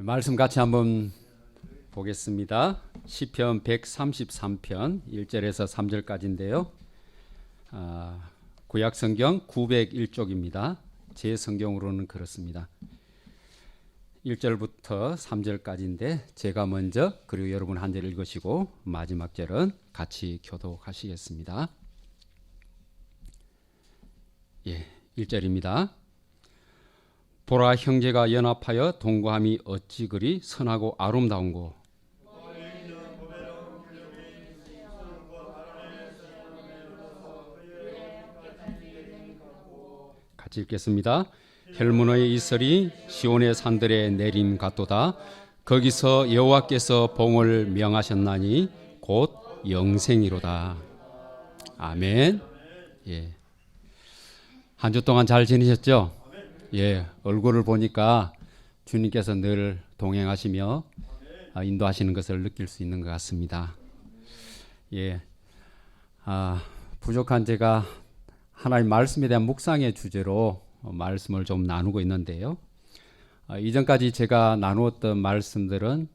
말씀 같이 한번 보겠습니다. 시편 133편 1절에서 3절까지인데요. 구약 성경 901쪽입니다. 제 성경으로는 그렇습니다. 1절부터 3절까지인데 제가 먼저 그리고 여러분 한 절 읽으시고 마지막 절은 같이 교독하시겠습니다. 1절입니다. 보라, 형제가 연합하여 동거함이 어찌 그리 선하고 아름다운고. 같이 읽겠습니다. 헬몬의 이슬이 시온의 산들에 내림 같도다. 거기서 여호와께서 봉을 명하셨나니 곧 영생이로다. 아멘. 한 주 동안 잘 지내셨죠? 얼굴을 보니까 주님께서 늘 동행하시며 인도하시는 것을 느낄 수 있는 것 같습니다. 부족한 제가 하나님 말씀에 대한 묵상의 주제로 말씀을 좀 나누고 있는데요. 이전까지 제가 나누었던 말씀들은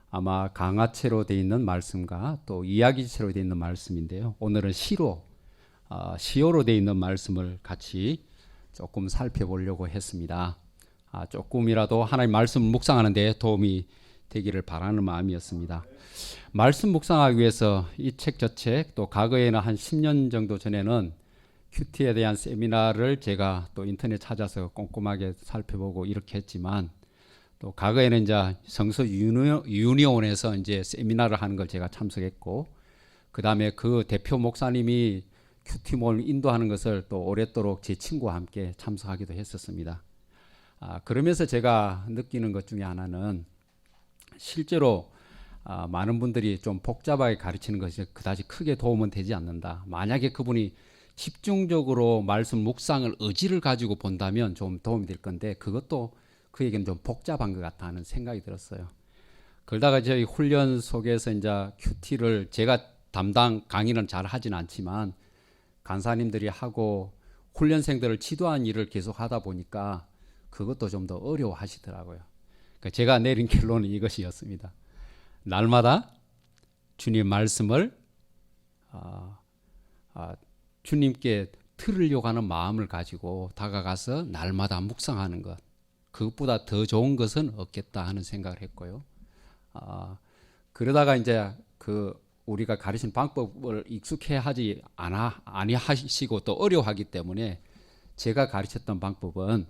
아마 강화체로 되어 있는 말씀과 또 이야기체로 되어 있는 말씀인데요. 오늘은 시어로 되어 있는 말씀을 같이 조금 살펴보려고 했습니다. 조금이라도 하나님 말씀을 묵상하는 데 도움이 되기를 바라는 마음이었습니다. 말씀 묵상하기 위해서 이 책 저 책 또 과거에는 한 10년 정도 전에는 큐티에 대한 세미나를 제가 또 인터넷 찾아서 꼼꼼하게 살펴보고 이렇게 했지만 또 과거에는 이제 성서 유니온에서 이제 세미나를 하는 걸 제가 참석했고 그 다음에 그 대표 목사님이 큐티몰을 인도하는 것을 또 오랫도록 제 친구와 함께 참석하기도 했었습니다. 그러면서 제가 느끼는 것 중에 하나는 실제로 많은 분들이 좀 복잡하게 가르치는 것이 그다지 크게 도움은 되지 않는다. 만약에 그분이 집중적으로 말씀 묵상을 의지를 가지고 본다면 좀 도움이 될 건데 그것도 그에게는 좀 복잡한 것 같다 하는 생각이 들었어요. 그러다가 저희 훈련 속에서 이제 큐티를 제가 담당 강의는 잘 하진 않지만 간사님들이 하고 훈련생들을 지도한 일을 계속 하다 보니까 그것도 좀 더 어려워하시더라고요. 그러니까 제가 내린 결론은 이것이었습니다. 날마다 주님 말씀을 주님께 들으려고 하는 마음을 가지고 다가가서 날마다 묵상하는 것, 그것보다 더 좋은 것은 없겠다 하는 생각을 했고요. 그러다가 이제 우리가 가르친 방법을 익숙해하지 아니하시고 또 어려워하기 때문에 제가 가르쳤던 방법은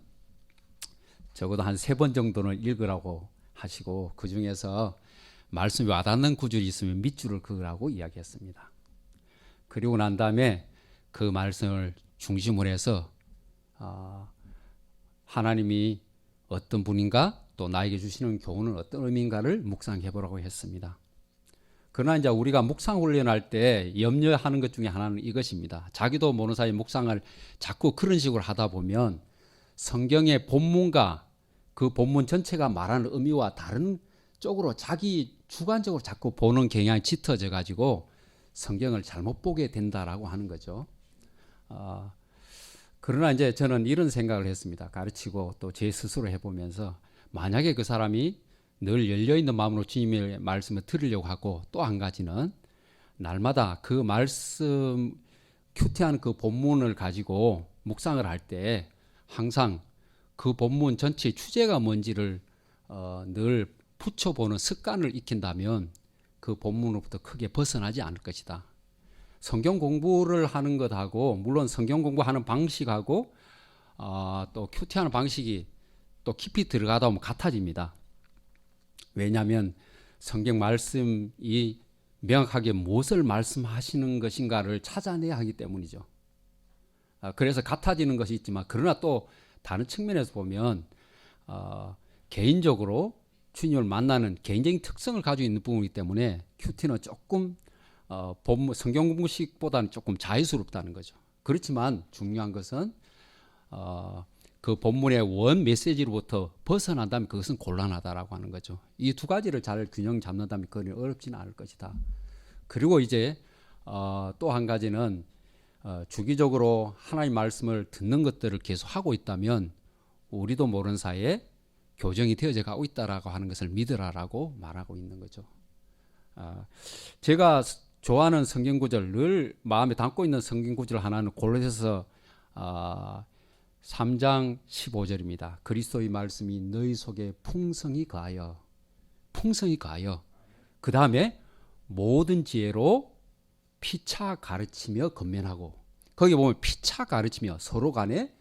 적어도 한 3번 정도는 읽으라고 하시고 그 중에서 말씀이 와닿는 구절이 있으면 밑줄을 그으라고 이야기했습니다. 그리고 난 다음에 그 말씀을 중심으로 해서 하나님이 어떤 분인가 또 나에게 주시는 교훈은 어떤 의미인가를 묵상해 보라고 했습니다. 그러나 이제 우리가 묵상 훈련할 때 염려하는 것 중에 하나는 이것입니다. 자기도 모르는 사이에 묵상을 자꾸 그런 식으로 하다 보면 성경의 본문과 그 본문 전체가 말하는 의미와 다른 쪽으로 자기 주관적으로 자꾸 보는 경향이 짙어져 가지고 성경을 잘못 보게 된다라고 하는 거죠. 그러나 이제 저는 이런 생각을 했습니다. 가르치고 또 제 스스로 해보면서 만약에 그 사람이 늘 열려있는 마음으로 주님의 말씀을 들으려고 하고 또 한 가지는 날마다 그 말씀 큐티하는 그 본문을 가지고 묵상을 할 때 항상 그 본문 전체의 주제가 뭔지를 늘 붙여보는 습관을 익힌다면 그 본문으로부터 크게 벗어나지 않을 것이다. 성경 공부를 하는 것하고 물론 성경 공부하는 방식하고 또 큐티하는 방식이 또 깊이 들어가다 보면 같아집니다. 왜냐하면 성경 말씀이 명확하게 무엇을 말씀하시는 것인가를 찾아내야 하기 때문이죠. 그래서 같아지는 것이 있지만 그러나 또 다른 측면에서 보면 개인적으로 주님을 만나는 개인적인 특성을 가지고 있는 부분이기 때문에 큐티는 조금 성경 공부식보다는 조금 자유스럽다는 거죠. 그렇지만 중요한 것은 그 본문의 원 메시지로부터 벗어난다면 그것은 곤란하다라고 하는 거죠. 이 두 가지를 잘 균형 잡는다면 그건 어렵지는 않을 것이다. 그리고 이제 또 한 가지는 주기적으로 하나님의 말씀을 듣는 것들을 계속 하고 있다면 우리도 모르는 사이에 교정이 되어져 가고 있다라고 하는 것을 믿으라라고 말하고 있는 거죠. 제가 좋아하는 성경 구절, 늘 마음에 담고 있는 성경 구절 하나는 골로새서 3장 15절입니다. 그리스도의 말씀이 너희 속에 풍성히 가하여 그 다음에 모든 지혜로 피차 가르치며 건면하고, 거기 보면 피차 가르치며 서로 간에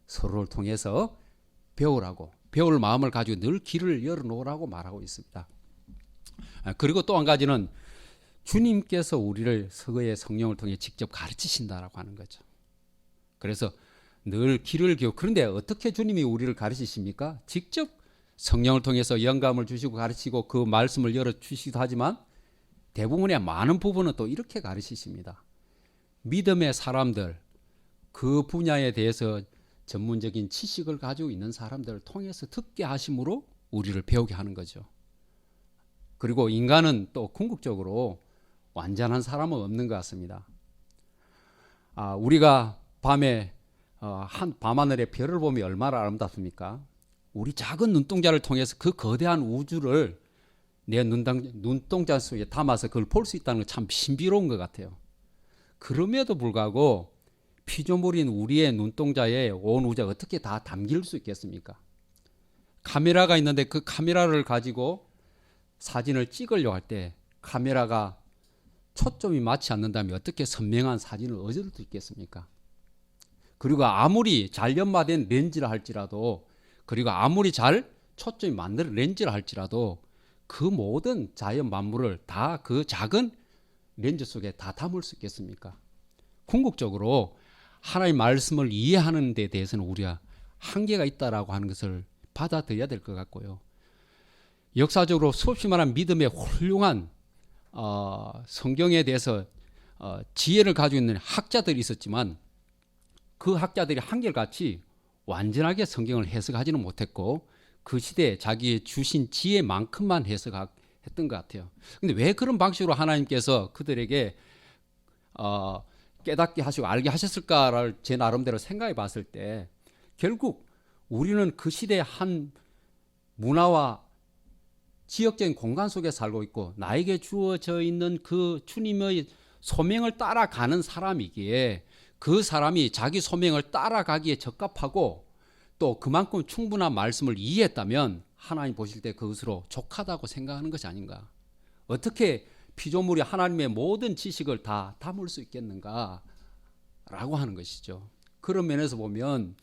서로를 통해서 배울 마음을 가지고 늘 길을 열어놓으라고 말하고 있습니다. 그리고 또 한 가지는 주님께서 우리를 서거의 성령을 통해 직접 가르치신다라고 하는 거죠. 그래서 늘 길을 그런데 어떻게 주님이 우리를 가르치십니까? 직접 성령을 통해서 영감을 주시고 가르치고 그 말씀을 열어주시기도 하지만 대부분의 많은 부분은 또 이렇게 가르치십니다. 믿음의 사람들, 그 분야에 대해서 전문적인 지식을 가지고 있는 사람들을 통해서 듣게 하심으로 우리를 배우게 하는 거죠. 그리고 인간은 또 궁극적으로 완전한 사람은 없는 것 같습니다. 우리가 밤에 밤하늘의 별을 보면 얼마나 아름답습니까? 우리 작은 눈동자를 통해서 그 거대한 우주를 내 눈동자 속에 담아서 그걸 볼 수 있다는 건 참 신비로운 것 같아요. 그럼에도 불구하고 피조물인 우리의 눈동자에 온 우주가 어떻게 다 담길 수 있겠습니까? 카메라가 있는데 그 카메라를 가지고 사진을 찍으려고 할 때 카메라가 초점이 맞지 않는다면 어떻게 선명한 사진을 얻을 수 있겠습니까? 그리고 아무리 잘 연마된 렌즈라 할지라도, 그리고 아무리 잘 초점이 맞는 렌즈라 할지라도 그 모든 자연 만물을 다 그 작은 렌즈 속에 다 담을 수 있겠습니까? 궁극적으로 하나님의 말씀을 이해하는 데 대해서는 우리가 한계가 있다라고 하는 것을 받아들여야 될 것 같고요. 역사적으로 수없이 많은 믿음의 훌륭한 성경에 대해서 지혜를 가지고 있는 학자들이 있었지만 그 학자들이 한결같이 완전하게 성경을 해석하지는 못했고 그 시대에 자기의 주신 지혜만큼만 해석했던 것 같아요. 근데 왜 그런 방식으로 하나님께서 그들에게 깨닫게 하시고 알게 하셨을까를 제 나름대로 생각해 봤을 때 결국 우리는 그 시대의 한 문화와 지역적인 공간 속에 살고 있고 나에게 주어져 있는 그 주님의 소명을 따라가는 사람이기에 그 사람이 자기 소명을 따라가기에 적합하고 또 그만큼 충분한 말씀을 이해했다면 하나님 보실 때 그것으로 족하다고 생각하는 것이 아닌가. 어떻게 피조물이 하나님의 모든 지식을 다 담을 수 있겠는가 라고 하는 것이죠. 그런 면에서 보면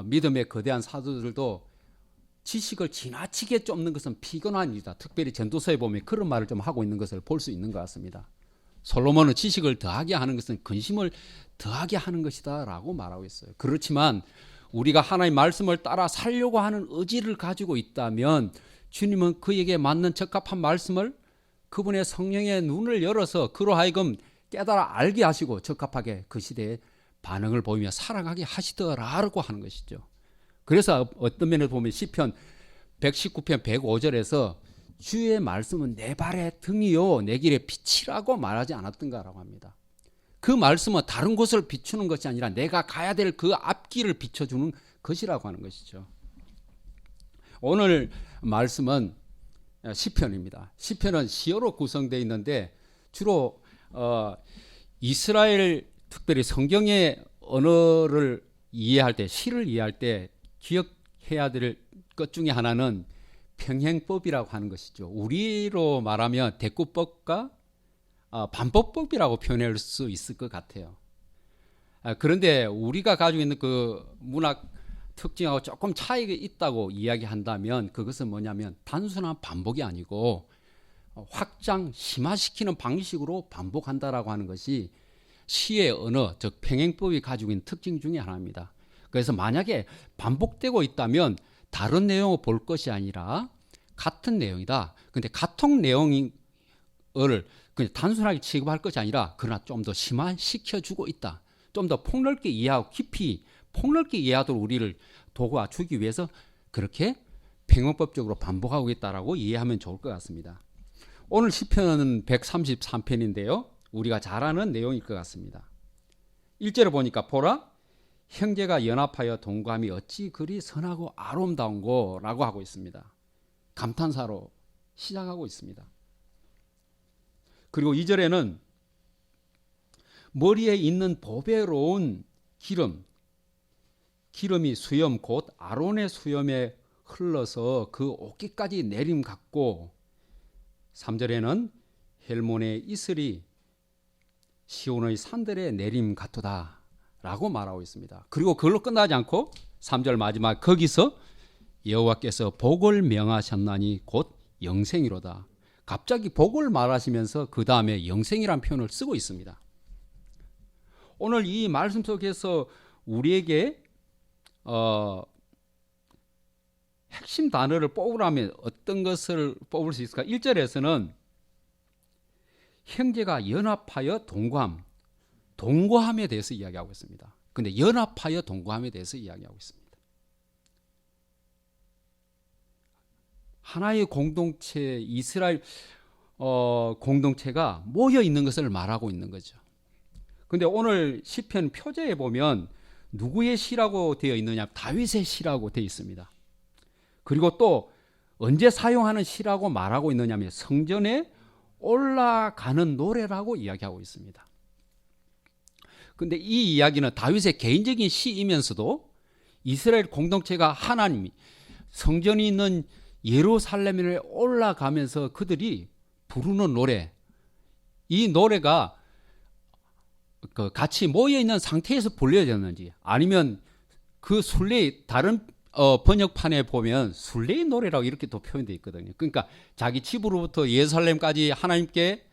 믿음의 거대한 사도들도 지식을 지나치게 쫓는 것은 피곤한 일이다. 특별히 전도서에 보면 그런 말을 좀 하고 있는 것을 볼 수 있는 것 같습니다. 솔로몬은 지식을 더하게 하는 것은 근심을 더하게 하는 것이다 라고 말하고 있어요. 그렇지만 우리가 하나님의 말씀을 따라 살려고 하는 의지를 가지고 있다면 주님은 그에게 맞는 적합한 말씀을 그분의 성령의 눈을 열어서 그로 하여금 깨달아 알게 하시고 적합하게 그 시대에 반응을 보이며 살아가게 하시더라라고 하는 것이죠. 그래서 어떤 면에서 보면 시편 119편 105절에서 주의 말씀은 내 발의 등이요 내 길의 빛이라고 말하지 않았던가라고 합니다. 그 말씀은 다른 곳을 비추는 것이 아니라 내가 가야 될 그 앞길을 비춰주는 것이라고 하는 것이죠. 오늘 말씀은 시편입니다. 시편은 시어로 구성되어 있는데 주로 이스라엘 특별히 성경의 언어를 이해할 때, 시를 이해할 때 기억해야 될 것 중에 하나는 평행법이라고 하는 것이죠. 우리로 말하면 대꾸법과 반법법이라고 표현할 수 있을 것 같아요. 그런데 우리가 가지고 있는 그 문학 특징하고 조금 차이가 있다고 이야기한다면 그것은 뭐냐면 단순한 반복이 아니고 확장, 심화시키는 방식으로 반복한다라고 하는 것이 시의 언어, 즉 평행법이 가지고 있는 특징 중에 하나입니다. 그래서 만약에 반복되고 있다면 다른 내용을 볼 것이 아니라 같은 내용이다. 근데 같은 내용을 그냥 단순하게 취급할 것이 아니라 그러나 좀 더 심화시켜주고 있다. 좀 더 폭넓게 이해하고 깊이 폭넓게 이해하도록 우리를 도와주기 위해서 그렇게 평행법적으로 반복하고 있다라고 이해하면 좋을 것 같습니다. 오늘 시편은 133편인데요. 우리가 잘 아는 내용일 것 같습니다. 1절에 보니까 보라 형제가 연합하여 동거함이 어찌 그리 선하고 아름다운고라고 하고 있습니다. 감탄사로 시작하고 있습니다. 그리고 2절에는 머리에 있는 보배로운 기름이 수염 곧 아론의 수염에 흘러서 그 옷깃까지 내림 같고, 3절에는 헬몬의 이슬이 시온의 산들에 내림 같도다 라고 말하고 있습니다. 그리고 그걸로 끝나지 않고 3절 마지막 거기서 여호와께서 복을 명하셨나니 곧 영생이로다. 갑자기 복을 말하시면서 그 다음에 영생이라는 표현을 쓰고 있습니다. 오늘 이 말씀 속에서 우리에게 핵심 단어를 뽑으라면 어떤 것을 뽑을 수 있을까? 1절에서는 형제가 연합하여 동거함에 대해서 이야기하고 있습니다. 근데 연합하여 동거함에 대해서 이야기하고 있습니다. 하나의 공동체, 이스라엘 공동체가 모여 있는 것을 말하고 있는 거죠. 근데 오늘 시편 표제에 보면 누구의 시라고 되어 있느냐? 다윗의 시라고 되어 있습니다. 그리고 또 언제 사용하는 시라고 말하고 있느냐면 성전에 올라가는 노래라고 이야기하고 있습니다. 근데 이 이야기는 다윗의 개인적인 시이면서도 이스라엘 공동체가 하나님이 성전이 있는 예루살렘에 올라가면서 그들이 부르는 노래, 이 노래가 같이 모여있는 상태에서 불려졌는지 아니면 그 순례, 다른 번역판에 보면 순례의 노래라고 이렇게 또 표현되어 있거든요. 그러니까 자기 집으로부터 예루살렘까지 하나님께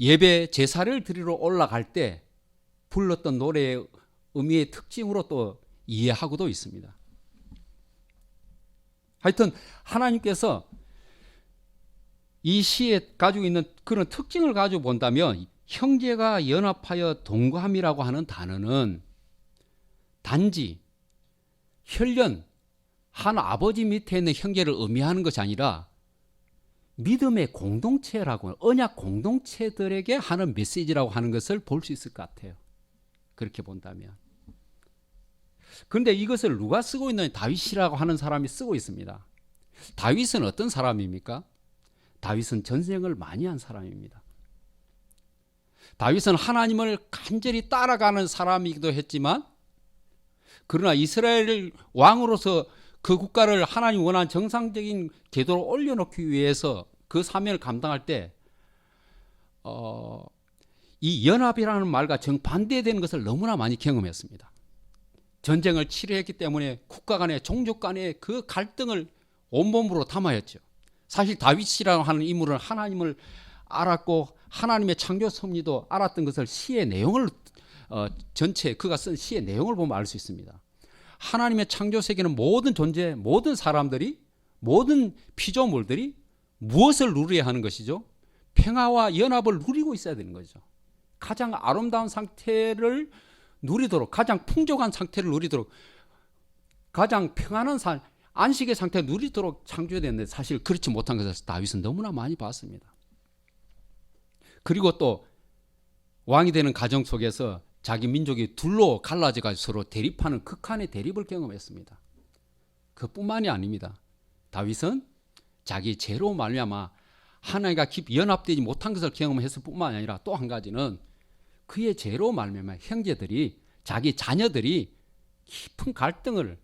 예배 제사를 드리러 올라갈 때 불렀던 노래의 의미의 특징으로 또 이해하고도 있습니다. 하여튼 하나님께서 이 시에 가지고 있는 그런 특징을 가지고 본다면 형제가 연합하여 동거함이라고 하는 단어는 단지 혈연, 한 아버지 밑에 있는 형제를 의미하는 것이 아니라 믿음의 공동체라고, 언약 공동체들에게 하는 메시지라고 하는 것을 볼 수 있을 것 같아요. 그렇게 본다면. 그런데 이것을 누가 쓰고 있느냐? 다윗이라고 하는 사람이 쓰고 있습니다. 다윗은 어떤 사람입니까? 다윗은 전쟁을 많이 한 사람입니다. 다윗은 하나님을 간절히 따라가는 사람이기도 했지만, 그러나 이스라엘 왕으로서 그 국가를 하나님 원하는 정상적인 궤도로 올려놓기 위해서 그 사명을 감당할 때 이 연합이라는 말과 정반대되는 것을 너무나 많이 경험했습니다. 전쟁을 치르했기 때문에 국가 간의 종족 간의 그 갈등을 온몸으로 담아였죠. 사실 다윗이라고 하는 인물은 하나님을 알았고 하나님의 창조 섭리도 알았던 것을 시의 내용을 전체 그가 쓴 시의 내용을 보면 알 수 있습니다. 하나님의 창조 세계는 모든 존재, 모든 사람들이, 모든 피조물들이 무엇을 누려야 하는 것이죠? 평화와 연합을 누리고 있어야 되는 거죠. 가장 아름다운 상태를 누리도록, 가장 풍족한 상태를 누리도록, 가장 평안한 안식의 상태를 누리도록 창조됐는데 사실 그렇지 못한 것을 다윗은 너무나 많이 봤습니다. 그리고 또 왕이 되는 가정 속에서 자기 민족이 둘로 갈라져가지고 서로 대립하는 극한의 대립을 경험했습니다. 그뿐만이 아닙니다. 다윗은 자기 죄로 말미암아 하나님과 깊이 연합되지 못한 것을 경험했을 뿐만 아니라 또 한 가지는 그의 죄로 말미암아 형제들이, 자기 자녀들이 깊은 갈등을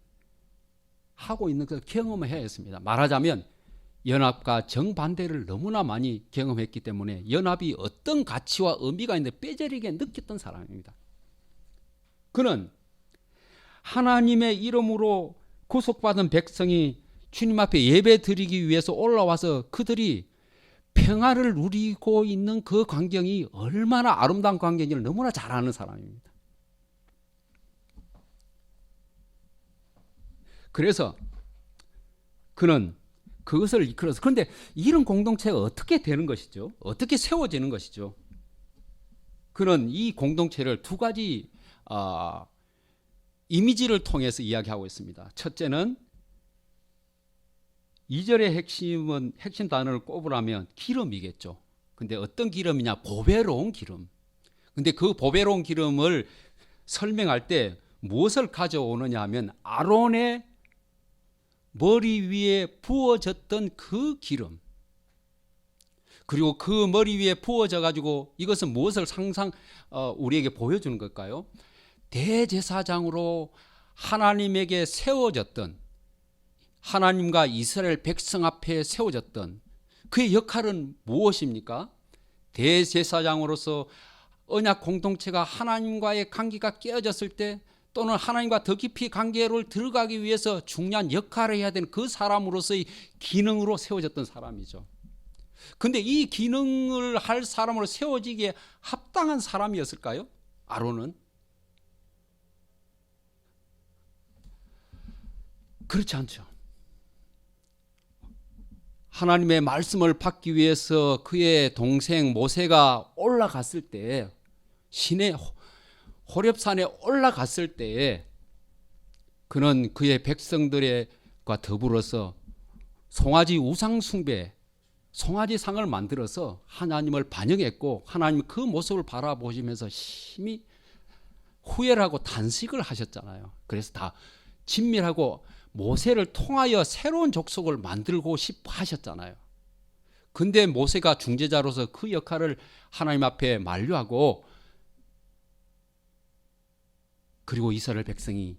하고 있는 것을 경험해야 했습니다. 말하자면 연합과 정반대를 너무나 많이 경험했기 때문에 연합이 어떤 가치와 의미가 있는데 뼈저리게 느꼈던 사람입니다. 그는 하나님의 이름으로 구속받은 백성이 주님 앞에 예배 드리기 위해서 올라와서 그들이 평화를 누리고 있는 그 광경이 얼마나 아름다운 광경인지를 너무나 잘 아는 사람입니다. 그래서 그는 그것을 이끌어서, 그런데 이런 공동체가 어떻게 되는 것이죠? 어떻게 세워지는 것이죠? 그는 이 공동체를 두 가지 이미지를 통해서 이야기하고 있습니다. 첫째는 2절의 핵심 단어를 꼽으라면 기름이겠죠. 근데 어떤 기름이냐? 보배로운 기름. 근데 그 보배로운 기름을 설명할 때 무엇을 가져오느냐 하면 아론의 머리 위에 부어졌던 그 기름, 그리고 그 머리 위에 부어져 가지고 이것은 무엇을 우리에게 보여주는 걸까요? 대제사장으로 하나님에게 세워졌던, 하나님과 이스라엘 백성 앞에 세워졌던 그의 역할은 무엇입니까? 대제사장으로서 언약 공동체가 하나님과의 관계가 깨어졌을 때, 또는 하나님과 더 깊이 관계를 들어가기 위해서 중요한 역할을 해야 되는 그 사람으로서의 기능으로 세워졌던 사람이죠. 근데 이 기능을 할 사람으로 세워지기에 합당한 사람이었을까요? 아론은? 그렇지 않죠. 하나님의 말씀을 받기 위해서 그의 동생 모세가 올라갔을 때, 시내 호렙산에 올라갔을 때에 그는 그의 백성들과 더불어서 송아지 우상 숭배, 송아지 상을 만들어서 하나님을 반영했고, 하나님 그 모습을 바라보시면서 심히 후회를 하고 탄식을 하셨잖아요. 그래서 다 진멸하고 모세를 통하여 새로운 족속을 만들고 싶어 하셨잖아요. 근데 모세가 중재자로서 그 역할을 하나님 앞에 만류하고, 그리고 이스라엘 백성이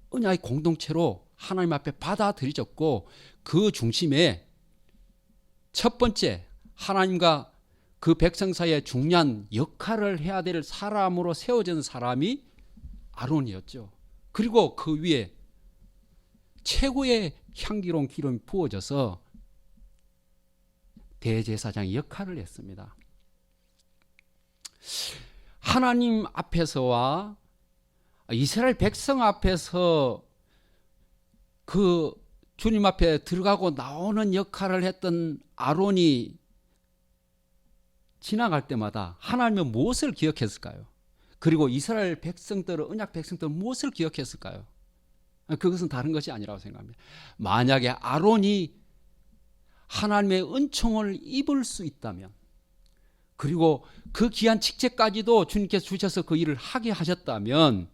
언약의 공동체로 하나님 앞에 받아들여졌고, 그 중심에 첫 번째 하나님과 그 백성 사이에 중요한 역할을 해야 될 사람으로 세워진 사람이 아론이었죠. 그리고 그 위에 최고의 향기로운 기름이 부어져서 대제사장의 역할을 했습니다. 하나님 앞에서와 이스라엘 백성 앞에서 그 주님 앞에 들어가고 나오는 역할을 했던 아론이 지나갈 때마다 하나님은 무엇을 기억했을까요? 그리고 이스라엘 백성들은, 언약 백성들은 무엇을 기억했을까요? 그것은 다른 것이 아니라고 생각합니다. 만약에 아론이 하나님의 은총을 입을 수 있다면, 그리고 그 귀한 직책까지도 주님께서 주셔서 그 일을 하게 하셨다면,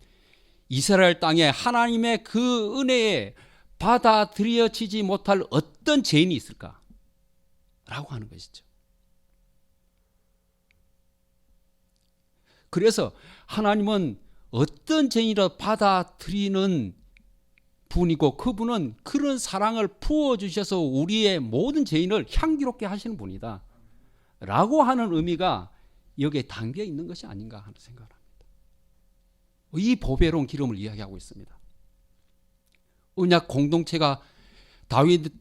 이스라엘 땅에 하나님의 그 은혜에 받아들여지지 못할 어떤 죄인이 있을까? 라고 하는 것이죠. 그래서 하나님은 어떤 죄인이라도 받아들이는 분이고, 그분은 그런 사랑을 부어주셔서 우리의 모든 죄인을 향기롭게 하시는 분이다 라고 하는 의미가 여기에 담겨 있는 것이 아닌가 하는 생각을 합니다. 이 보배로운 기름을 이야기하고 있습니다. 언약 공동체가 다윗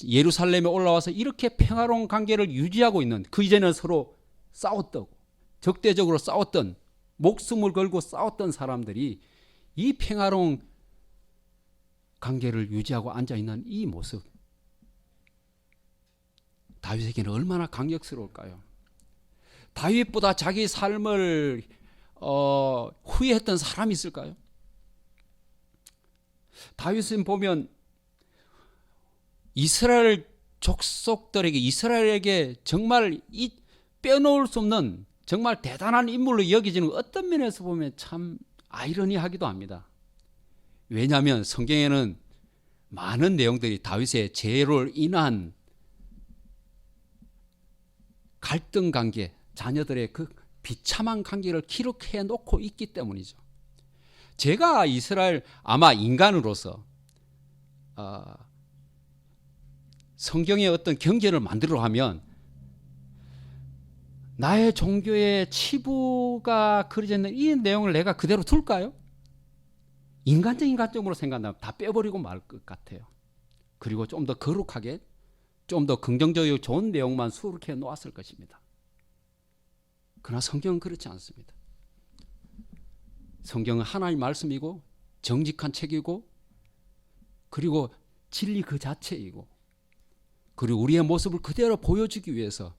예루살렘에 올라와서 이렇게 평화로운 관계를 유지하고 있는, 그 이전에는 서로 싸웠던, 적대적으로 싸웠던, 목숨을 걸고 싸웠던 사람들이 이 평화로운 관계를 유지하고 앉아있는 이 모습, 다윗에게는 얼마나 강력스러울까요? 다윗보다 자기 삶을 후회했던 사람이 있을까요? 다윗은 보면 이스라엘 족속들에게, 이스라엘에게 정말 빼놓을 수 없는 정말 대단한 인물로 여겨지는, 어떤 면에서 보면 참 아이러니하기도 합니다. 왜냐하면 성경에는 많은 내용들이 다윗의 죄로 인한 갈등 관계, 자녀들의 그 비참한 관계를 기록해 놓고 있기 때문이죠. 제가 이스라엘, 아마 인간으로서 성경의 어떤 경계를 만들어 하면, 나의 종교의 치부가 그려져 있는 이 내용을 내가 그대로 둘까요? 인간적인 관점으로 생각하면 다 빼버리고 말 것 같아요. 그리고 좀 더 거룩하게, 좀 더 긍정적이고 좋은 내용만 수록해 놓았을 것입니다. 그러나 성경은 그렇지 않습니다. 성경은 하나님 말씀이고 정직한 책이고, 그리고 진리 그 자체이고, 그리고 우리의 모습을 그대로 보여주기 위해서,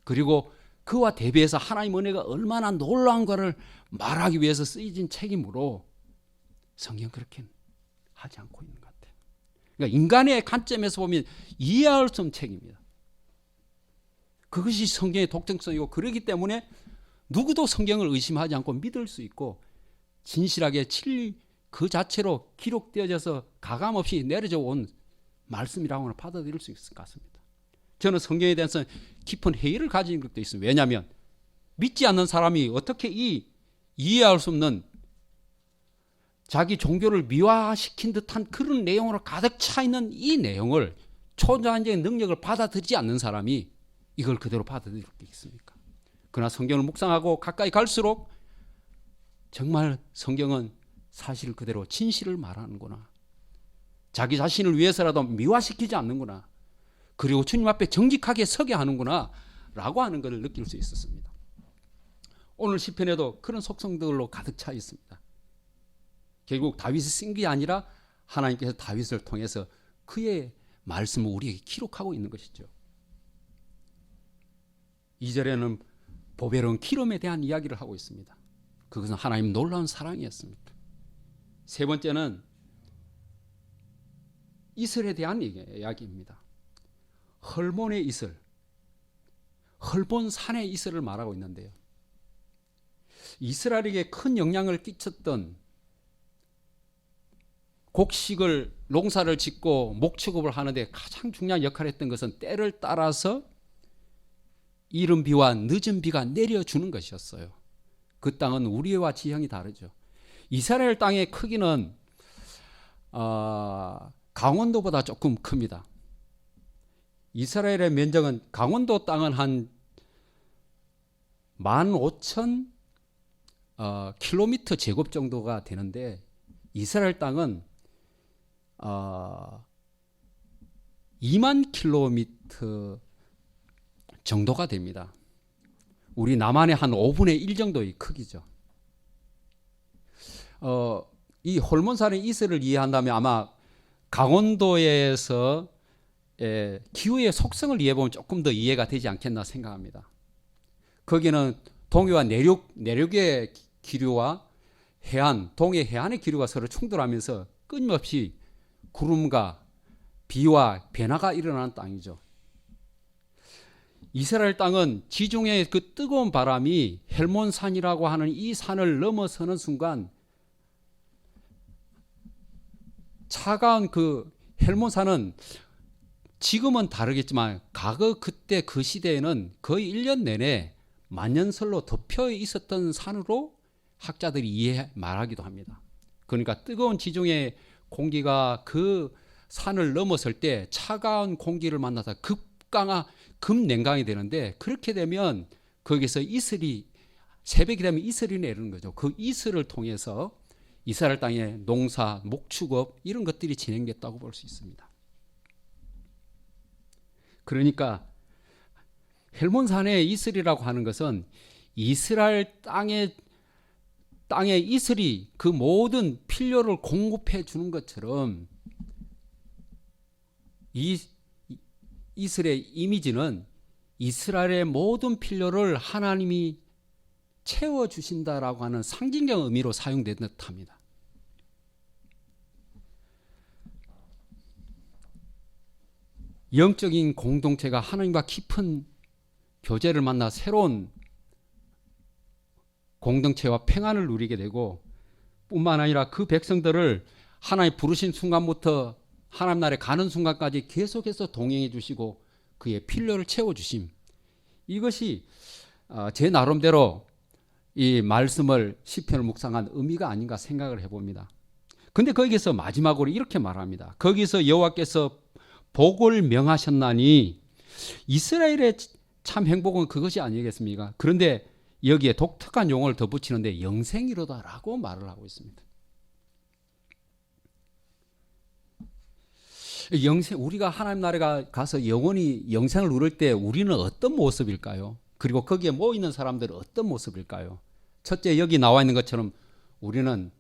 그리고 그와 대비해서 하나님 은혜가 얼마나 놀라운가를 말하기 위해서 쓰여진 책이므로 성경은 그렇게 하지 않고 있는 것 같아요. 그러니까 인간의 관점에서 보면 이해할 수 없는 책입니다. 그것이 성경의 독특성이고, 그렇기 때문에 누구도 성경을 의심하지 않고 믿을 수 있고, 진실하게 그 자체로 기록되어져서 가감없이 내려져 온 말씀이라고 받아들일 수 있을 것 같습니다. 저는 성경에 대해서 깊은 회의를 가진 것도 있습니다. 왜냐하면 믿지 않는 사람이 어떻게 이해할 수 없는 자기 종교를 미화시킨 듯한 그런 내용으로 가득 차 있는 이 내용을 초자연적인 능력을 받아들이지 않는 사람이 이걸 그대로 받아들일 게 있습니까? 그러나 성경을 묵상하고 가까이 갈수록 정말 성경은 사실 그대로 진실을 말하는구나. 자기 자신을 위해서라도 미화시키지 않는구나. 그리고 주님 앞에 정직하게 서게 하는구나 라고 하는 것을 느낄 수 있었습니다. 오늘 시편에도 그런 속성들로 가득 차 있습니다. 결국 다윗이 쓴 게 아니라 하나님께서 다윗을 통해서 그의 말씀을 우리에게 기록하고 있는 것이죠. 2절에는 보배로운 기름에 대한 이야기를 하고 있습니다. 그것은 하나님 놀라운 사랑이었습니다. 세 번째는 이슬에 대한 이야기입니다. 헐몬의 이슬, 헐몬산의 이슬을 말하고 있는데요. 이스라엘에게 큰 영향을 끼쳤던 곡식을 농사를 짓고 목축업을 하는데 가장 중요한 역할을 했던 것은 때를 따라서 이른 비와 늦은 비가 내려주는 것이었어요. 그 땅은 우리와 지형이 다르죠. 이스라엘 땅의 크기는 강원도보다 조금 큽니다. 이스라엘의 면적은 강원도 땅은 한 15,000 킬로미터 제곱 정도가 되는데 이스라엘 땅은 2만 킬로미터 정도가 됩니다. 우리 남한의 한 5분의 1 정도의 크기죠. 이 홀몬산의 이슬을 이해한다면 아마 강원도에서 기후의 속성을 이해해보면 조금 더 이해가 되지 않겠나 생각합니다. 거기는 동해와 내륙의 기류와 동해 해안의 기류가 서로 충돌하면서 끊임없이 구름과 비와 변화가 일어나는 땅이죠. 이스라엘 땅은 지중해의 그 뜨거운 바람이 헬몬산이라고 하는 이 산을 넘어서는 순간 차가운 그 헬몬산은 지금은 다르겠지만 과거 그때 그 시대에는 거의 1년 내내 만년설로 덮여 있었던 산으로 학자들이 말하기도 합니다. 그러니까 뜨거운 지중해 공기가 그 산을 넘어설 때 차가운 공기를 만나서 급냉강이 되는데 그렇게 되면 거기서 새벽이 되면 이슬이 내리는 거죠. 그 이슬을 통해서 이스라엘 땅의 농사, 목축업 이런 것들이 진행됐다고 볼 수 있습니다. 그러니까 헬몬산의 이슬이라고 하는 것은 이스라엘 땅의 이슬이 그 모든 필요를 공급해 주는 것처럼 이 이슬의 이미지는 이스라엘의 모든 필요를 하나님이 채워주신다라고 하는 상징적 의미로 사용된 듯합니다. 영적인 공동체가 하나님과 깊은 교제를 만나 새로운 공동체와 평안을 누리게 되고 뿐만 아니라 그 백성들을 하나님 부르신 순간부터 하나님 나라에 가는 순간까지 계속해서 동행해 주시고 그의 필요를 채워주심, 이것이 제 나름대로 이 말씀을 시편을 묵상한 의미가 아닌가 생각을 해봅니다. 근데 거기서 마지막으로 이렇게 말합니다. 거기서 여호와께서 복을 명하셨나니 이스라엘의 참 행복은 그것이 아니겠습니까? 그런데 여기에 독특한 용어를 덧붙이는데 영생이로다라고 말을 하고 있습니다. 우리가 하나님 나라에 가서 영원히 영생을 누릴 때 우리는 어떤 모습일까요? 그리고 거기에 모이는 사람들은 어떤 모습일까요? 첫째, 여기 나와 있는 것처럼 우리는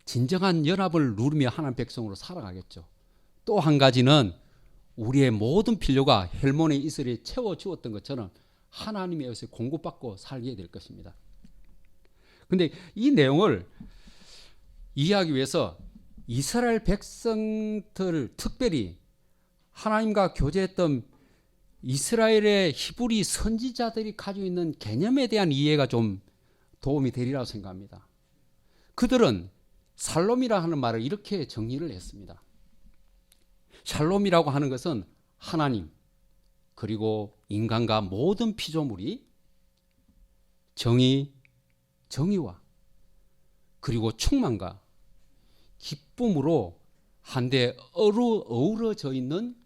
진정한 연합을 누리며 하나님 백성으로 살아가겠죠. 또 한 가지는 우리의 모든 필요가 헬몬의 이슬이 채워주었던 것처럼 하나님의 것을 공급받고 살게 될 것입니다. 그런데 이 내용을 이해하기 위해서 이스라엘 백성들, 특별히 하나님과 교제했던 이스라엘의 히브리 선지자들이 가지고 있는 개념에 대한 이해가 좀 도움이 되리라고 생각합니다. 그들은 샬롬이라 하는 말을 이렇게 정리를 했습니다. 샬롬이라고 하는 것은 하나님 그리고 인간과 모든 피조물이 정의와 그리고 충만과 기쁨으로 한데 어우러져 있는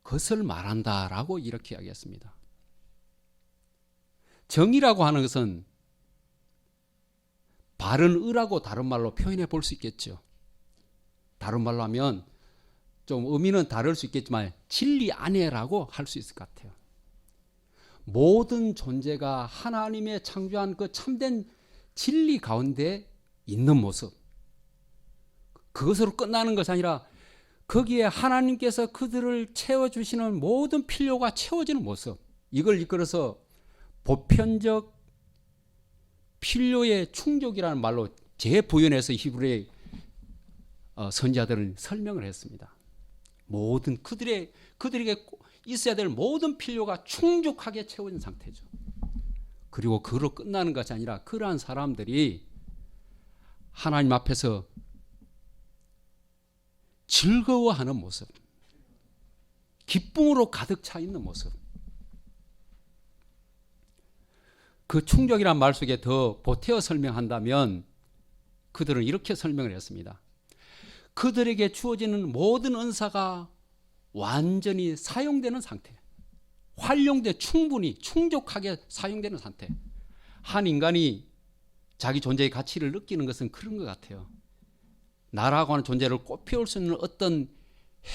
것을 말한다라고 이렇게 이야기했습니다. 정의라고 하는 것은 바른 의라고 다른 말로 표현해 볼 수 있겠죠. 다른 말로 하면 좀 의미는 다를 수 있겠지만 진리 안에라고 할 수 있을 것 같아요. 모든 존재가 하나님의 창조한 그 참된 진리 가운데 있는 모습, 그것으로 끝나는 것이 아니라 거기에 하나님께서 그들을 채워주시는 모든 필요가 채워지는 모습, 이걸 이끌어서 보편적 필요의 충족이라는 말로 재부연해서 히브리 선지자들은 설명을 했습니다. 모든 그들에게 있어야 될 모든 필요가 충족하게 채워진 상태죠. 그리고 그로 끝나는 것이 아니라 그러한 사람들이 하나님 앞에서 즐거워하는 모습, 기쁨으로 가득 차 있는 모습, 그 충족이란 말 속에 더 보태어 설명한다면 그들은 이렇게 설명을 했습니다. 그들에게 주어지는 모든 은사가 완전히 사용되는 상태, 충분히 충족하게 사용되는 상태. 한 인간이 자기 존재의 가치를 느끼는 것은 그런 것 같아요. 나라고 하는 존재를 꽃피울 수 있는 어떤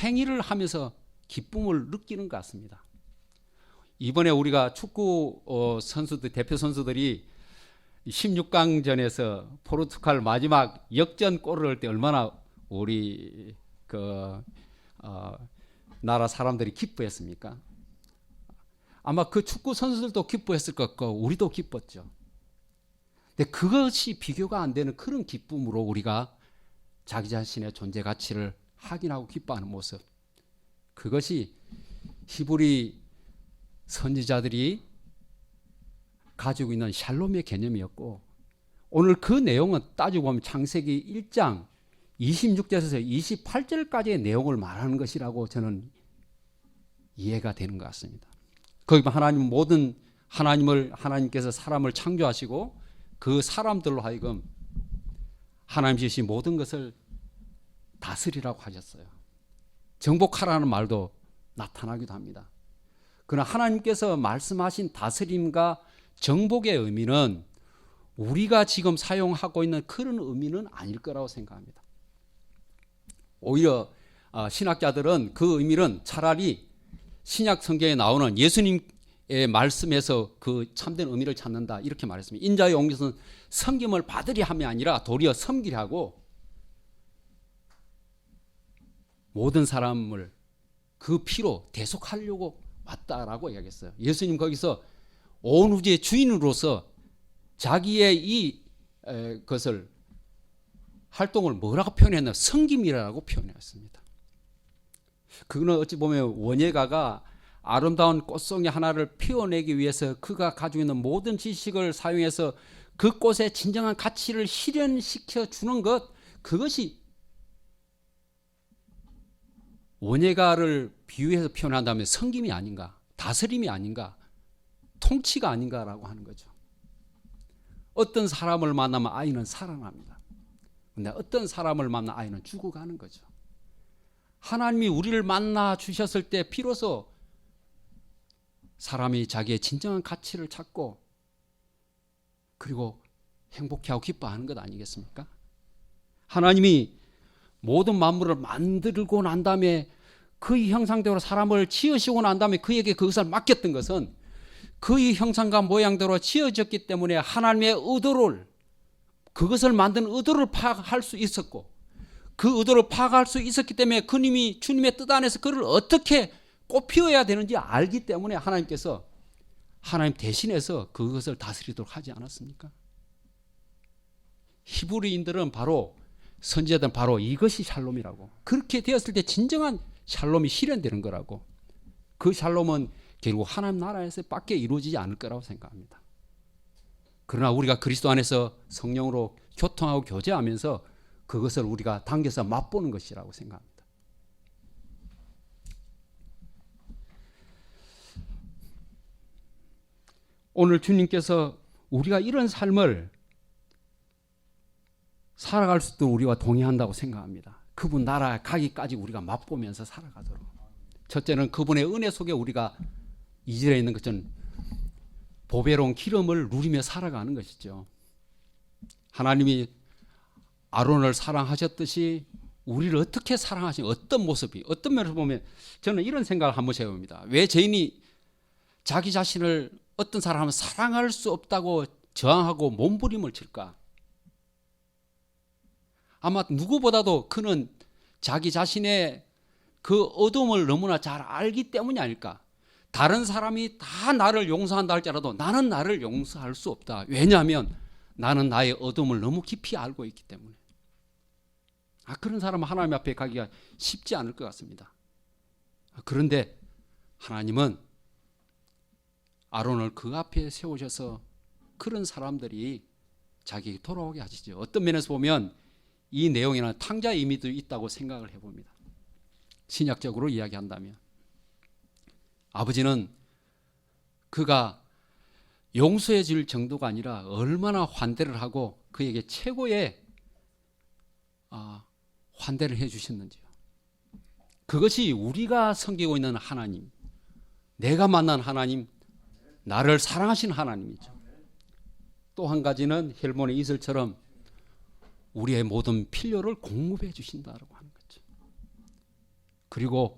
행위를 하면서 기쁨을 느끼는 것 같습니다. 이번에 우리가 축구 대표 선수들이 16강전에서 포르투갈 마지막 역전골을 넣을 때 얼마나 우리 나라 사람들이 기뻐했습니까? 아마 그 축구 선수들도 기뻐했을 것 같고 우리도 기뻤죠. 근데 그것이 비교가 안 되는 그런 기쁨으로 우리가 자기 자신의 존재 가치를 확인하고 기뻐하는 모습, 그것이 히브리 선지자들이 가지고 있는 샬롬의 개념이었고, 오늘 그 내용은 따지고 보면 창세기 1장 26절에서 28절까지의 내용을 말하는 것이라고 저는 이해가 되는 것 같습니다. 거기 하나님께서 사람을 창조하시고 그 사람들로 하여금 하나님 주신 모든 것을 다스리라고 하셨어요. 정복하라는 말도 나타나기도 합니다. 그러나 하나님께서 말씀하신 다스림과 정복의 의미는 우리가 지금 사용하고 있는 그런 의미는 아닐 거라고 생각합니다. 오히려 신학자들은 그 의미는 차라리 신약 성경에 나오는 예수님의 말씀에서 그 참된 의미를 찾는다, 이렇게 말했습니다. 인자의 온 것은 섬김을 받으려 함이 아니라 도리어 섬기려 하고 모든 사람을 그 피로 대속하려고 왔다라고 이야기했어요. 예수님 거기서 온 우주의 주인으로서 자기의 것을 활동을 뭐라고 표현했나? 섬김이라고 표현했습니다. 그거는 어찌 보면 원예가가 아름다운 꽃송이 하나를 피워내기 위해서 그가 가지고 있는 모든 지식을 사용해서 그 꽃의 진정한 가치를 실현시켜 주는 것, 그것이 원예가를 비유해서 표현한다면 섬김이 아닌가, 다스림이 아닌가, 통치가 아닌가라고 하는 거죠. 어떤 사람을 만나면 아이는 살아납니다. 근데 어떤 사람을 만나 아이는 죽어가는 거죠. 하나님이 우리를 만나 주셨을 때 비로소 사람이 자기의 진정한 가치를 찾고 그리고 행복해하고 기뻐하는 것 아니겠습니까? 하나님이 모든 만물을 만들고 난 다음에 그의 형상대로 사람을 지으시고 난 다음에 그에게 그것을 맡겼던 것은 그의 형상과 모양대로 지어졌기 때문에 하나님의 의도를, 그것을 만든 의도를 파악할 수 있었고, 그 의도를 파악할 수 있었기 때문에 주님의 뜻 안에서 그를 어떻게 꽃피워야 되는지 알기 때문에 하나님께서 하나님 대신해서 그것을 다스리도록 하지 않았습니까? 히브리인들은 바로, 선지자들은 바로 이것이 샬롬이라고, 그렇게 되었을 때 진정한 샬롬이 실현되는 거라고, 그 샬롬은 결국 하나님 나라에서 밖에 이루어지지 않을 거라고 생각합니다. 그러나 우리가 그리스도 안에서 성령으로 교통하고 교제하면서 그것을 우리가 당겨서 맛보는 것이라고 생각합니다. 오늘 주님께서 우리가 이런 삶을 살아갈 수 있도록 우리와 동의한다고 생각합니다. 그분 나라 가기까지 우리가 맛보면서 살아가도록. 첫째는 그분의 은혜 속에 우리가 2절에 있는 것처럼 보배로운 기름을 누리며 살아가는 것이죠. 하나님이 아론을 사랑하셨듯이 우리를 어떻게 사랑하시는 어떤 모습이 어떤 면에서 보면 저는 이런 생각을 한번 해봅니다. 왜 죄인이 자기 자신을 어떤 사람은 사랑할 수 없다고 저항하고 몸부림을 칠까? 아마 누구보다도 그는 자기 자신의 그 어둠을 너무나 잘 알기 때문이 아닐까. 다른 사람이 다 나를 용서한다 할지라도 나는 나를 용서할 수 없다. 왜냐하면 나는 나의 어둠을 너무 깊이 알고 있기 때문에. 그런 사람은 하나님 앞에 가기가 쉽지 않을 것 같습니다. 그런데 하나님은 아론을 그 앞에 세우셔서 그런 사람들이 자기에게 돌아오게 하시죠. 어떤 면에서 보면 이 내용에는 탕자의 의미도 있다고 생각을 해봅니다. 신약적으로 이야기한다면 아버지는 그가 용서해 줄 정도가 아니라 얼마나 환대를 하고 그에게 최고의 환대를 해 주셨는지요. 그것이 우리가 섬기고 있는 하나님, 내가 만난 하나님, 나를 사랑하시는 하나님이죠. 또 한 가지는 헬몬의 이슬처럼 우리의 모든 필요를 공급해 주신다라고 하는 거죠. 그리고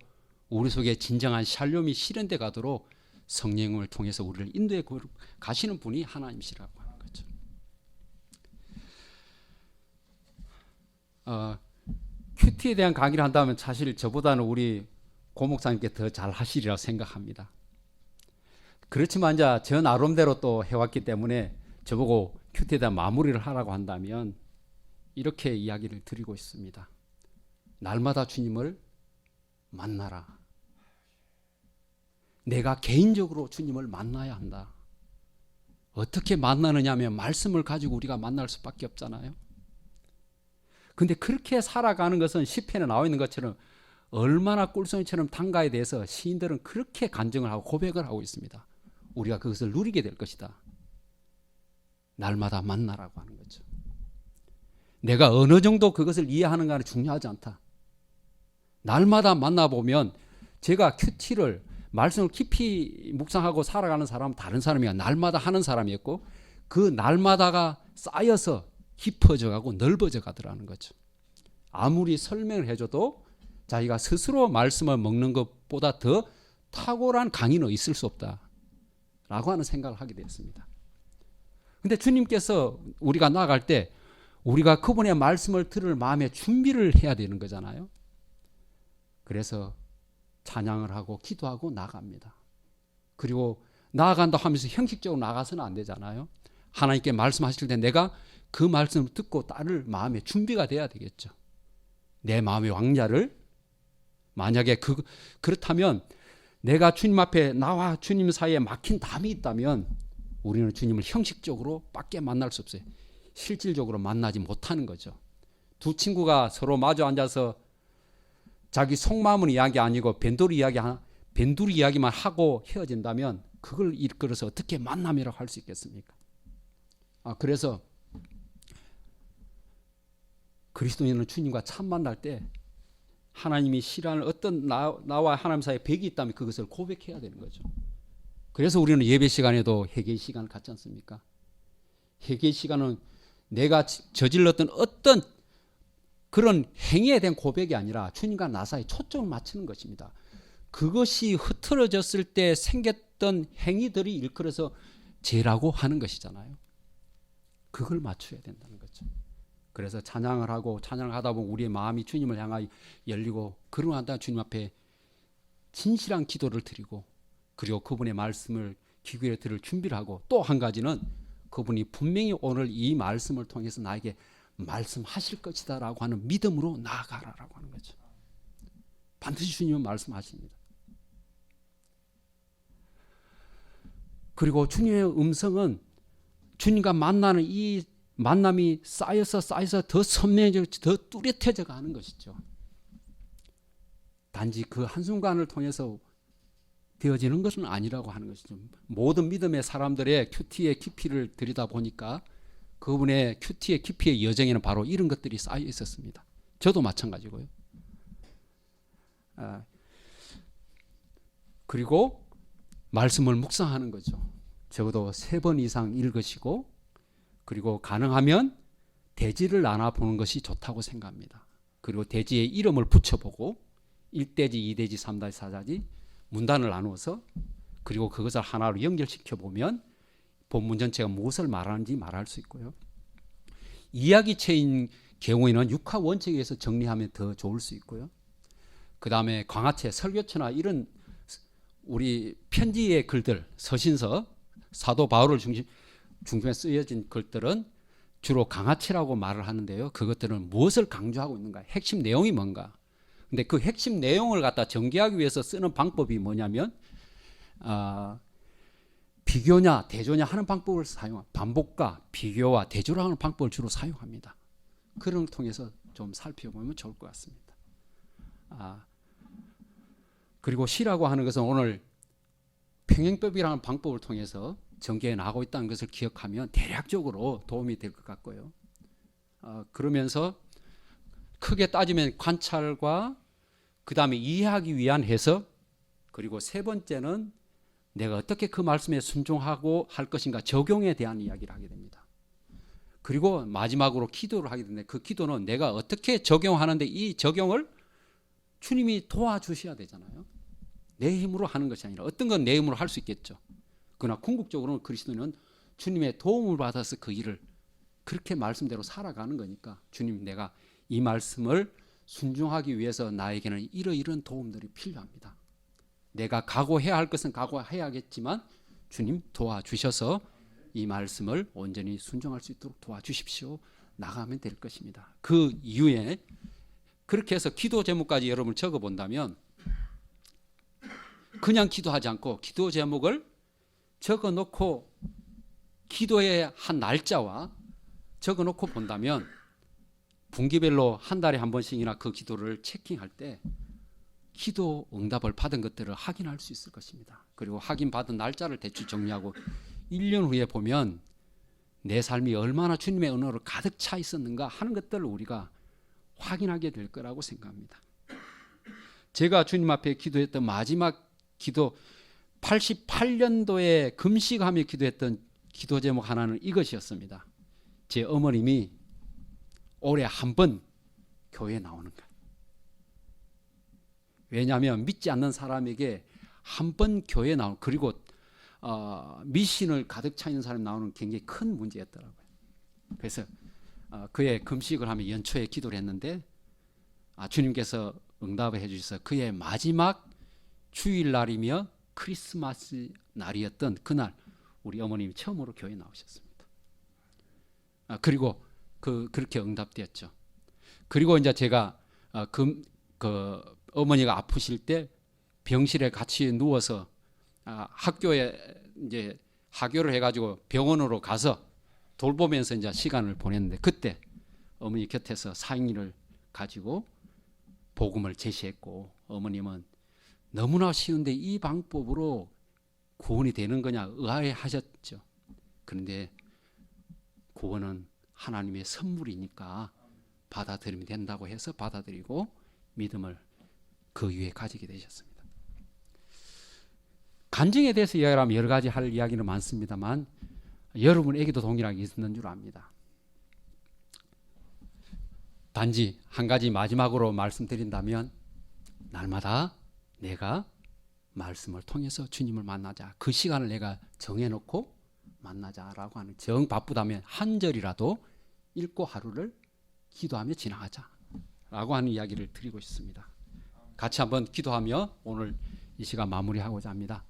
우리 속에 진정한 샬롬이 실현돼 가도록 성령을 통해서 우리를 인도해 가시는 분이 하나님이시라고 하는 거죠. 큐티에 대한 강의를 한다면 사실 저보다는 우리 고 목사님께 더 잘 하시리라고 생각합니다. 그렇지만 이제 저 나름대로 또 해왔기 때문에 저보고 큐티에 대한 마무리를 하라고 한다면 이렇게 이야기를 드리고 있습니다. 날마다 주님을 만나라. 내가 개인적으로 주님을 만나야 한다. 어떻게 만나느냐 하면 말씀을 가지고 우리가 만날 수밖에 없잖아요. 근데 그렇게 살아가는 것은 시편에 나와 있는 것처럼 얼마나 꿀송이처럼 단가에 대해서 시인들은 그렇게 간증을 하고 고백을 하고 있습니다. 우리가 그것을 누리게 될 것이다. 날마다 만나라고 하는 거죠. 내가 어느 정도 그것을 이해하는가는 중요하지 않다. 날마다 만나보면 제가 큐티를 말씀을 깊이 묵상하고 살아가는 사람은 다른 사람이야. 날마다 하는 사람이었고 그 날마다가 쌓여서 깊어져 가고 넓어져 가더라는 거죠. 아무리 설명을 해줘도 자기가 스스로 말씀을 먹는 것보다 더 탁월한 강의는 있을 수 없다라고 하는 생각을 하게 됐습니다. 근데 주님께서 우리가 나아갈 때 우리가 그분의 말씀을 들을 마음의 준비를 해야 되는 거잖아요. 그래서 찬양을 하고 기도하고 나갑니다. 그리고 나아간다 하면서 형식적으로 나가서는 안 되잖아요. 하나님께 말씀하실 때 내가 그 말씀을 듣고 따를 마음의 준비가 돼야 되겠죠. 내 마음의 왕자를 만약에 그렇다면 내가 주님 앞에 나와 주님 사이에 막힌 담이 있다면 우리는 주님을 형식적으로 밖에 만날 수 없어요. 실질적으로 만나지 못하는 거죠. 두 친구가 서로 마주 앉아서 자기 속마음은 이야기 아니고 변두리 이야기만 하고 헤어진다면 그걸 이끌어서 어떻게 만남이라고 할 수 있겠습니까? 그래서 그리스도인은 주님과 참 만날 때 하나님이 싫어하는 어떤 나와 하나님 사이에 벽이 있다면 그것을 고백해야 되는 거죠. 그래서 우리는 예배 시간에도 회개 시간을 갖지 않습니까? 회개 시간은 내가 저질렀던 어떤 그런 행위에 대한 고백이 아니라 주님과 나 사이에 초점을 맞추는 것입니다. 그것이 흐트러졌을 때 생겼던 행위들이 일컬어서 죄라고 하는 것이잖아요. 그걸 맞춰야 된다는 거죠. 그래서 찬양을 하고 찬양을 하다 보면 우리의 마음이 주님을 향하여 열리고 그러고 난 다음에 주님 앞에 진실한 기도를 드리고 그리고 그분의 말씀을 귀 기울여 들을 준비를 하고 또 한 가지는 그분이 분명히 오늘 이 말씀을 통해서 나에게 말씀하실 것이다 라고 하는 믿음으로 나아가라라고 하는 거죠. 반드시 주님은 말씀하십니다. 그리고 주님의 음성은 주님과 만나는 이 만남이 쌓여서 더 선명해지고 더 뚜렷해져 가는 것이죠. 단지 그 한순간을 통해서 되어지는 것은 아니라고 하는 것이죠. 모든 믿음의 사람들의 큐티의 깊이를 들여다보니까 그분의 큐티의 깊이의 여정에는 바로 이런 것들이 쌓여 있었습니다. 저도 마찬가지고요. 그리고 말씀을 묵상하는 거죠. 적어도 3번 이상 읽으시고, 그리고 가능하면 대지를 나눠보는 것이 좋다고 생각합니다. 그리고 대지에 이름을 붙여보고 1대지, 2대지, 3대지, 4대지 문단을 나누어서, 그리고 그것을 하나로 연결시켜보면 본문 전체가 무엇을 말하는지 말할 수 있고요. 이야기체인 경우에는 육하 원칙에 의해서 정리하면 더 좋을 수 있고요. 그 다음에 광화체, 설교처나 이런 우리 편지의 글들, 서신서, 사도 바울을 중심에 쓰여진 글들은 주로 강화체라고 말을 하는데요. 그것들은 무엇을 강조하고 있는가? 핵심 내용이 뭔가? 근데 그 핵심 내용을 갖다 전개하기 위해서 쓰는 방법이 뭐냐면 비교냐 대조냐 하는 방법을 반복과 비교와 대조를 하는 방법을 주로 사용합니다. 그런 걸 통해서 좀 살펴보면 좋을 것 같습니다. 그리고 시라고 하는 것은 오늘 평행법이라는 방법을 통해서 전개해 나가고 있다는 것을 기억하면 대략적으로 도움이 될 것 같고요. 그러면서 크게 따지면 관찰과 그 다음에 이해하기 위한 해석, 그리고 3번째는 내가 어떻게 그 말씀에 순종하고 할 것인가, 적용에 대한 이야기를 하게 됩니다. 그리고 마지막으로 기도를 하게 되는데, 그 기도는 내가 어떻게 적용하는데 이 적용을 주님이 도와주셔야 되잖아요. 내 힘으로 하는 것이 아니라, 어떤 건 내 힘으로 할 수 있겠죠. 그러나 궁극적으로는 그리스도는 주님의 도움을 받아서 그 일을 그렇게 말씀대로 살아가는 거니까, 주님, 내가 이 말씀을 순종하기 위해서 나에게는 이러이러한 도움들이 필요합니다. 내가 각오해야 할 것은 각오해야겠지만 주님 도와주셔서 이 말씀을 온전히 순종할 수 있도록 도와주십시오. 나가면 될 것입니다. 그 이후에 그렇게 해서 기도 제목까지 여러분 적어본다면, 그냥 기도하지 않고 기도 제목을 적어놓고 기도의 한 날짜와 적어놓고 본다면, 분기별로 한 달에 한 번씩이나 그 기도를 체킹할 때 기도 응답을 받은 것들을 확인할 수 있을 것입니다. 그리고 확인받은 날짜를 대충 정리하고 1년 후에 보면 내 삶이 얼마나 주님의 은혜로 가득 차 있었는가 하는 것들을 우리가 확인하게 될 거라고 생각합니다. 제가 주님 앞에 기도했던 마지막 기도, 88년도에 금식하며 기도했던 기도 제목 하나는 이것이었습니다. 제 어머님이 올해 한 번 교회에 나오는 것. 왜냐하면 믿지 않는 사람에게 한 번 교회에 나오는, 그리고 미신을 가득 차 있는 사람이 나오는 굉장히 큰 문제였더라고요. 그래서 그의 금식을 하며 연초에 기도를 했는데 주님께서 응답을 해주셔서 그의 마지막 주일날이며 크리스마스 날이었던 그날 우리 어머님이 처음으로 교회에 나오셨습니다. 그리고 그렇게 응답되었죠. 그리고 이제 제가 어머니가 아프실 때 병실에 같이 누워서 학교에 이제 하교를 해가지고 병원으로 가서 돌보면서 이제 시간을 보냈는데, 그때 어머니 곁에서 사인을 가지고 복음을 제시했고, 어머님은 너무나 쉬운데 이 방법으로 구원이 되는 거냐 의아해하셨죠. 그런데 구원은 하나님의 선물이니까 받아들이면 된다고 해서 받아들이고 믿음을 그 이후에 가지게 되셨습니다. 간증에 대해서 이야기를 하면 여러 가지 할 이야기는 많습니다만 여러분에게도 동일하게 있는 줄 압니다. 단지 한 가지 마지막으로 말씀드린다면, 날마다 내가 말씀을 통해서 주님을 만나자, 그 시간을 내가 정해놓고 만나자라고 하는, 정 바쁘다면 한 절이라도 읽고 하루를 기도하며 지나가자라고 하는 이야기를 드리고 싶습니다. 같이 한번 기도하며 오늘 이 시간 마무리하고자 합니다.